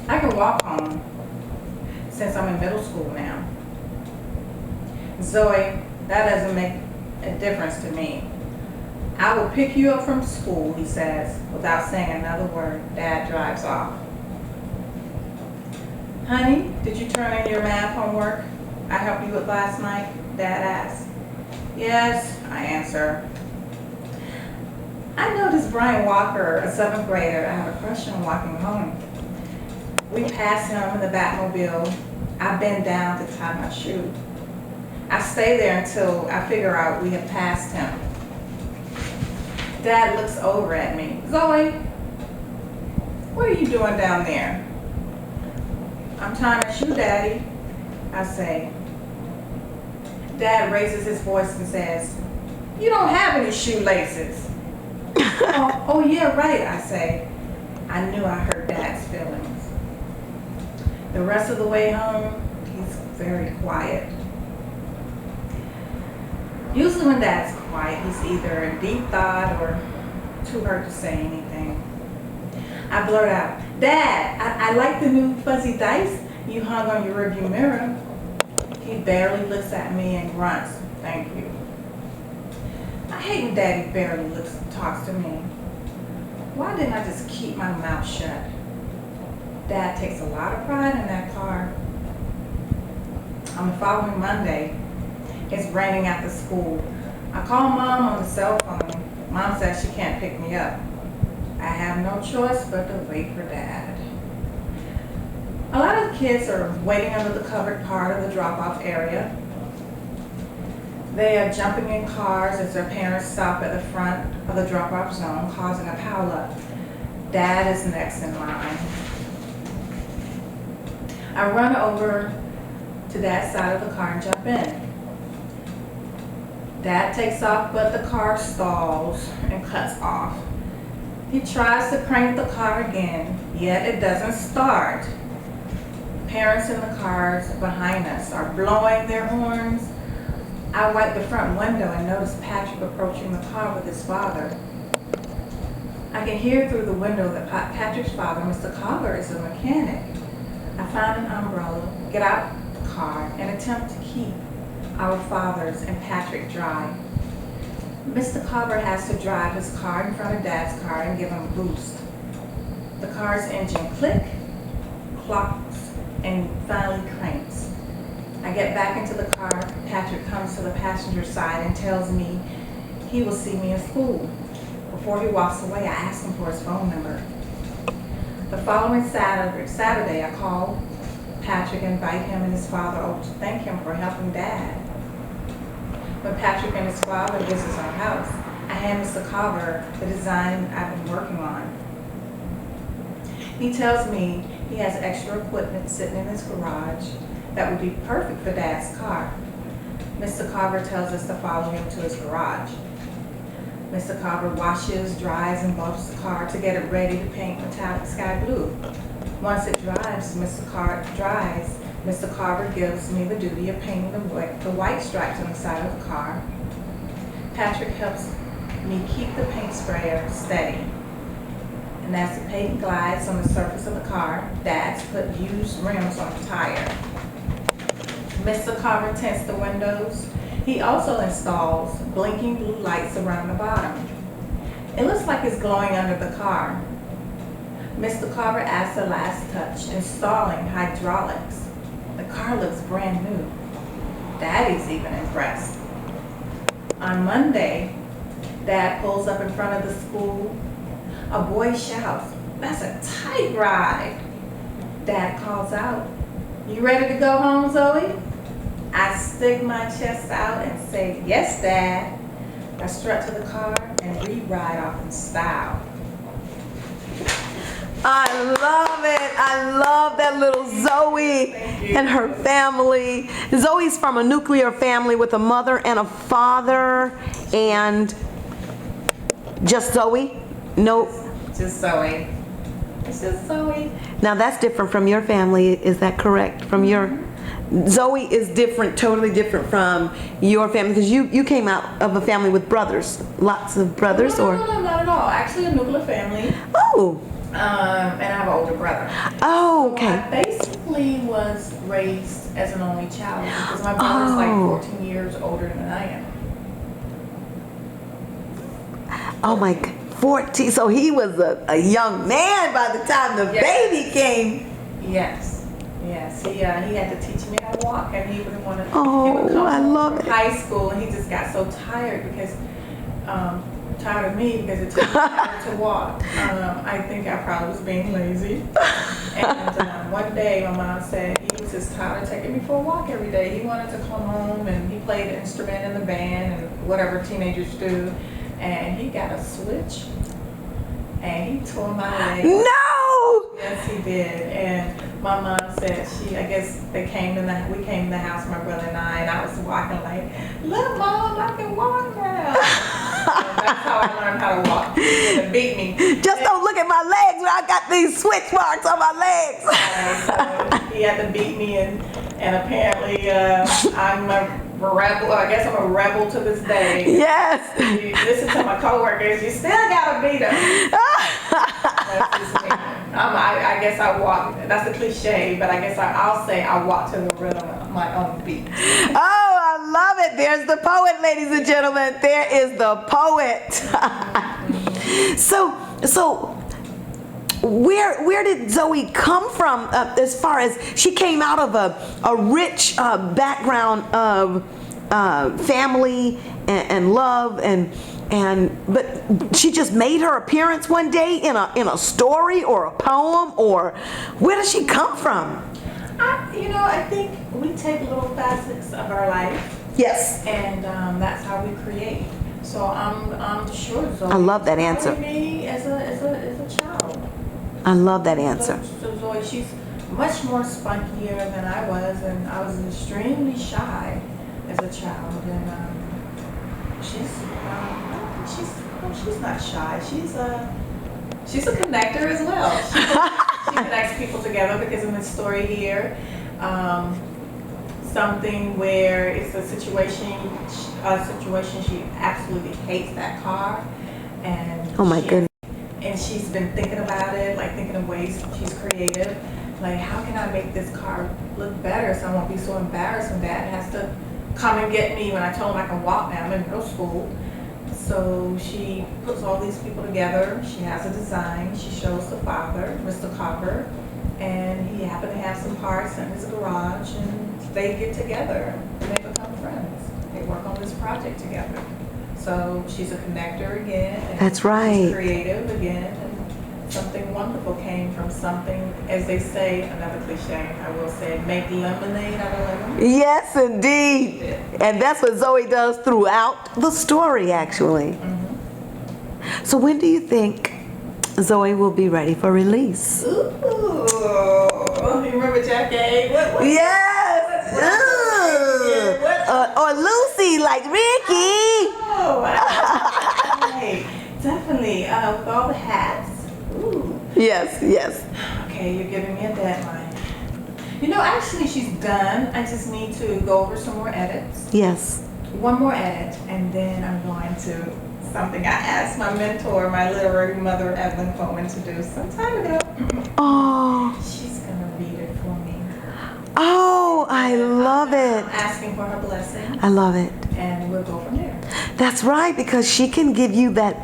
I can walk home since I'm in middle school now. Zoe, that doesn't make a difference to me. I will pick you up from school, he says, without saying another word. Dad drives off. Honey, did you turn in your math homework I helped you with last night? Dad asks. Yes, I answer. I noticed Brian Walker, a 7th grader, I have a crush on walking home. We pass him in the Batmobile. I bend down to tie my shoe. I stay there until I figure out we have passed him. Dad looks over at me. Zoe, what are you doing down there? I'm tying my shoe, Daddy, I say. Dad raises his voice and says, you don't have any shoelaces. Oh, yeah, right, I say. I knew I hurt Dad's feelings. The rest of the way home, he's very quiet. Usually when Dad's quiet, he's either in deep thought or too hurt to say anything. I blurt out, Dad, I like the new fuzzy dice you hung on your rearview mirror. He barely looks at me and grunts, thank you. I hate when Daddy barely talks to me. Why didn't I just keep my mouth shut? Dad takes a lot of pride in that car. On the following Monday, it's raining at the school. I call Mom on the cell phone. Mom says she can't pick me up. I have no choice but to wait for Dad. A lot of the kids are waiting under the covered part of the drop-off area. They are jumping in cars as their parents stop at the front of the drop-off zone, causing a pileup. Dad is next in line. I run over to Dad's side of the car and jump in. Dad takes off, but the car stalls and cuts off. He tries to crank the car again, yet it doesn't start. Parents in the cars behind us are blowing their horns. I wipe the front window and notice Patrick approaching the car with his father. I can hear through the window that Patrick's father, Mr. Collier, is a mechanic. I find an umbrella, get out the car, and attempt to keep our fathers and Patrick dry. Mr. Collier has to drive his car in front of Dad's car and give him a boost. The car's engine click, clocks, and finally cranks. I get back into the car. Patrick comes to the passenger side and tells me he will see me in school. Before he walks away, I ask him for his phone number. The following Saturday, I call Patrick and invite him and his father over to thank him for helping Dad. When Patrick and his father visits our house, I hand Mr. Collier the design I've been working on. He tells me he has extra equipment sitting in his garage that would be perfect for Dad's car. Mr. Collier tells us to follow him to his garage. Mr. Collier washes, dries, and buffs the car to get it ready to paint metallic sky blue. Once it dries, Mr. Collier gives me the duty of painting the white stripes on the side of the car. Patrick helps me keep the paint sprayer steady. And as the paint glides on the surface of the car, Dad's put used rims on the tire. Mr. Collier tints the windows. He also installs blinking blue lights around the bottom. It looks like it's glowing under the car. Mr. Collier adds the last touch, installing hydraulics. The car looks brand new. Daddy's even impressed. On Monday, Dad pulls up in front of the school. A boy shouts, "That's a tight ride." Dad calls out, "You ready to go home, Zoe?" I stick my chest out and say, "Yes, Dad." I strut to the car and we ride off in style. I love it. I love that little Zoe and her family. Zoe's from a nuclear family with a mother and a father, and just Zoe? No. Just Zoe. It's just Zoe. Now that's different from your family, is that correct? From your Zoe is different, totally different from your family, because you came out of a family with brothers, lots of brothers, No, or? not at all. Actually, a nuclear family. Oh, And I have an older brother. Oh, So I okay. basically was raised as an only child because my brother's like 14 years older than I am. Oh my, 14. So he was a young man by the time the Yes. baby came. Yes. Yes. He had to teach me how to walk, and he would want to. Oh, he would come I home love from it. high school, and he just got so tired because tired of me because it took me time to walk. I think I probably was being lazy. And one day my mom said he was just tired of taking me for a walk every day. He wanted to come home and he played an instrument in the band and whatever teenagers do. And he got a switch and he tore my leg. No! Yes, he did. And my mom said I guess we came in the house, my brother and I was walking like, look, Mom, I can walk now. And that's how I learned how to walk. It beat me. Just don't look at my legs where I got these switch marks on my legs. So he had to beat me, and apparently I'm a rebel. I guess I'm a rebel to this day. Yes. You listen to my coworkers, you still gotta beat them. That's just me. I guess I walk. That's a cliche, but I guess I'll say I walk to the rhythm of my own beat. Oh, I love it. There's the poet, ladies and gentlemen. There is the poet. So where did Zoe come from as far as she came out of a rich background of family and love but she just made her appearance one day in a story or a poem, or where does she come from? I think we take little facets of our life, Yes. and that's how we create. So I'm sure Zoe. I love that answer. inspired me as a child. I love that answer. So Zoe, she's much more spunkier than I was, and I was extremely shy as a child. And she's not shy. She's a connector as well. She connects people together because in this story here, something where it's a situation she absolutely hates that car, and Oh my goodness. and she's been thinking about it, like thinking of ways. She's creative, like how can I make this car look better so I won't be so embarrassed when Dad has to come and get me when I told him I can walk now. I'm in middle school. So she puts all these people together. She has a design. She shows the father, Mr. Copper, and he happened to have some parts in his garage, and they get together and they become friends. They work on this project together. So she's a connector again. And That's right. She's creative again, and something wonderful came from something, as they say, another cliche, I will say, make lemonade out of lemon. Yes, indeed. And that's what Zoe does throughout the story, actually. So when do you think Zoe will be ready for release? Ooh, you remember Jackie? What? Yes. Or Lucy, like Ricky. Oh, right. Definitely. With all the hats. Ooh. Yes. Okay, you're giving me a deadline. Actually, she's done. I just need to go over some more edits. Yes. One more edit, and then I'm going to something I asked my mentor, my literary mother, Evelyn Coleman, to do some time ago. Oh. She's going to read it for me. Oh, I love it. I'm asking for her blessing, I love it. and we'll go from there. That's right, because she can give you that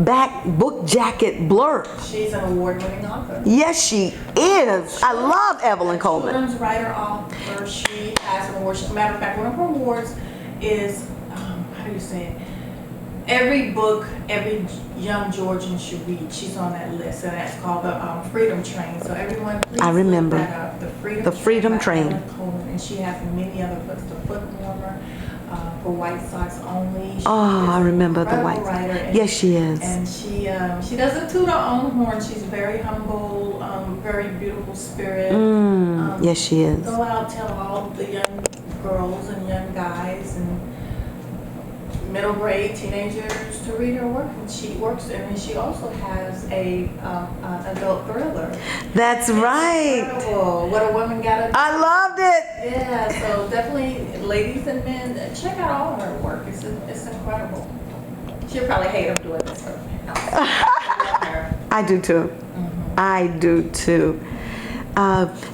back book jacket blurb. She's an award-winning author. Yes, she is. I love Evelyn Coleman. Children's writer, author. She has an award. Matter of fact, one of her awards is, how do you say it? Every book, every young Georgian should read. She's on that list, and that's called the Freedom Train. So everyone, please I remember. look that up. The Freedom by Train. Evelyn Coleman, and she has many other books. The Foot Warmer, for White Sox Only. She Oh, is I remember an the incredible White Sox. writer, and Yes, she is. And she doesn't toot her own horn. She's very humble, very beautiful spirit. Yes, she is. Go out, tell all the young girls and young guys and middle grade teenagers to read her work. And she works, and she also has a adult thriller. That's right. Incredible. What a Woman Gotta Do. I loved it. Yeah, so definitely, ladies and men, check out all of her work. It's incredible. She'll probably hate I'm doing this for her. I do too. I do too.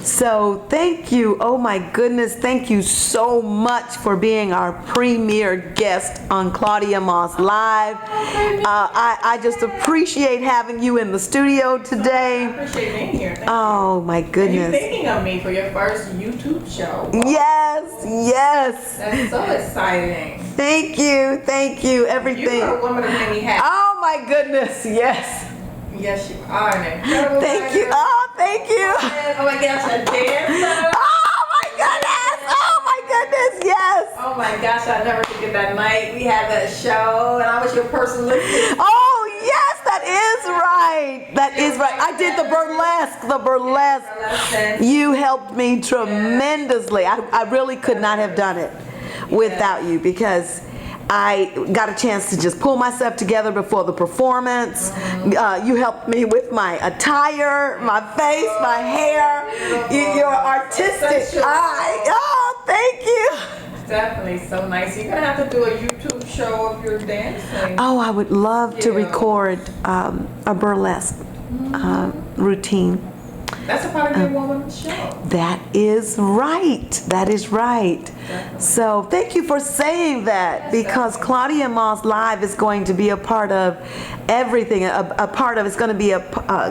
So thank you. Oh my goodness. Thank you so much for being our premier guest on Claudia Moss Live. I just appreciate having you in the studio today. I appreciate being here. Thank Oh my you. And goodness. you're thinking of me for your first YouTube show. Yes, yes. That's so exciting. Thank you, everything. You are a woman of many hats. Oh my goodness, yes. Yes, you are an incredible Thank you. writer. Oh, thank you. Oh my gosh, a dancer. Oh my goodness. Oh my goodness, yes. Oh my gosh, I'll never forget that night. We had that show, and I was your personal assistant. Oh yes, that is right. That is right. I did the burlesque. You helped me tremendously. I really could not have done it without you, because I got a chance to just pull myself together before the performance. You helped me with my attire, my face, my hair, your artistic eye. Oh, thank you. Definitely so nice. You're going to have to do a YouTube show of your dancing. Oh, I would love to record a burlesque routine. That's a part of your woman's show. That is right. That is right. Definitely. So thank you for saying that, because Claudia Moss Live is going to be a part of everything. A part of it's going to be a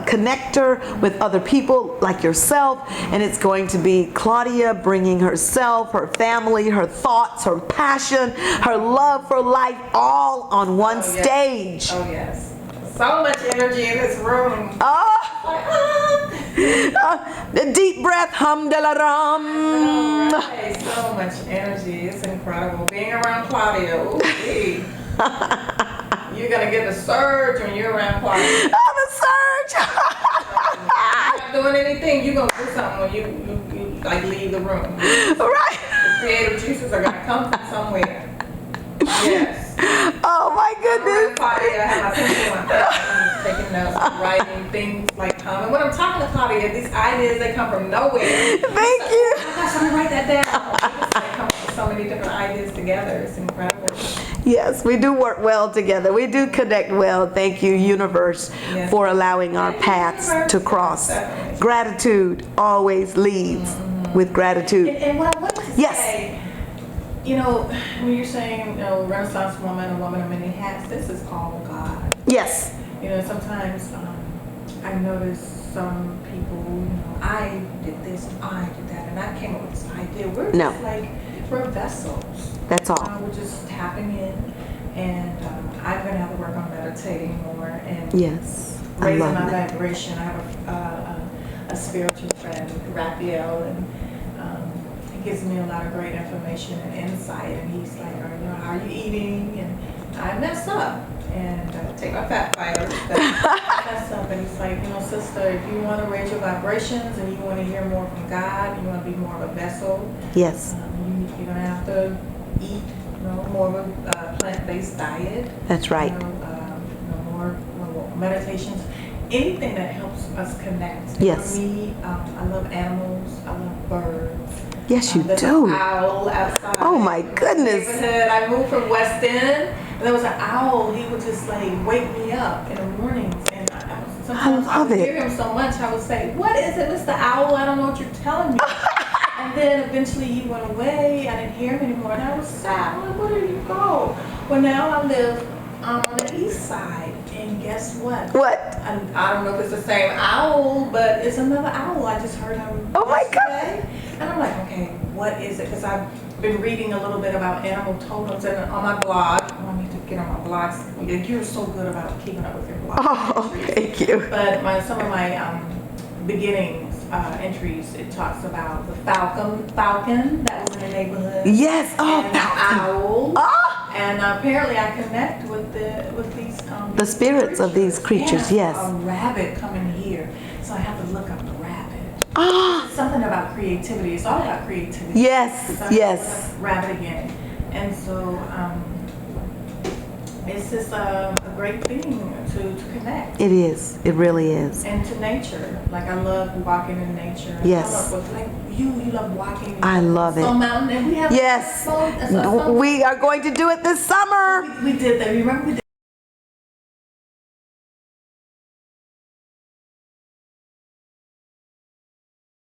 connector with other people like yourself, and it's going to be Claudia bringing herself, her family, her thoughts, her passion, her love for life, all on one stage. Oh yes. So much energy in this room. The deep breath, hum de la ram. Right. So much energy. It's incredible. Being around Claudia, ooh-wee. You're going to get a surge when you're around Claudia. Oh, the surge. You're not doing anything. You're going to do something when you like leave the room. Right. The creative juices are going to come from somewhere. Yes. Oh my goodness. Claudia, I have my pencil in my face. I'm taking notes, writing things like and when I'm talking to Claudia, these ideas, they come from nowhere. Thank you. Oh my gosh, I'm gonna write that down. They come up with so many different ideas together. It's incredible. Yes, we do work well together. We do connect well. Thank you, universe, for allowing our paths to cross. Definitely. Gratitude always leads with gratitude. And what I wanted to Yes. say, you know, when you're saying, you know, Renaissance woman, a woman of many hats, this is called God. Yes. You know, sometimes I notice some people, you know, I did this, I did that, and I came up with this idea. We're just like, we're vessels. That's all. We're just tapping in, and I'm going to have to work on meditating more and Yes. raising I love my that. vibration. I have a spiritual friend, Raphael, and he gives me a lot of great information and insight, and he's like, you know, how are you eating? And I mess up, and take my fat fibers, but I mess up, and he's like, you know, sister, if you want to raise your vibrations and you want to hear more from God, you want to be more of a vessel, Yes. you're going to have to eat, you know, more of a plant-based diet. That's right. You know, more meditations, anything that helps us connect. Yes. For me, I love animals. I love birds. Yes, you There's do. an owl outside. Oh my goodness. I moved from West End, and there was an owl. He would just like wake me up in the mornings, and sometimes I would hear him so much. I would say, "What is it, Mr. Owl? I don't know what you're telling me." And then eventually he went away. I didn't hear him anymore, and I was sad. I'm like, "Where did you go?" Well, now I live on the east side, and guess what? What? I don't know if it's the same owl, but it's another owl. I just heard him. Oh my yesterday. And I'm like, okay, what is it? Because I've been reading a little bit about animal totems, and on my blog, I need to get on my blogs. You're so good about keeping up with your blog. Oh, thank you. But some of my beginnings entries, it talks about the falcon that was in the neighborhood. Yes. Oh, and the owl. Ah! And apparently I connect with these The spirits of these creatures, and yes. a rabbit coming here, so I have to look up the rabbit. Ah. Something about creativity. It's all about creativity. Yes. So I Yes. look up rabbit again, and so it's just a great thing to connect. It is. It really is. And to nature. Like I love walking in nature. Yes. Like you love walking. I love it. Stone Mountain, and we have Yes. We are going to do it this summer. We did that. Remember we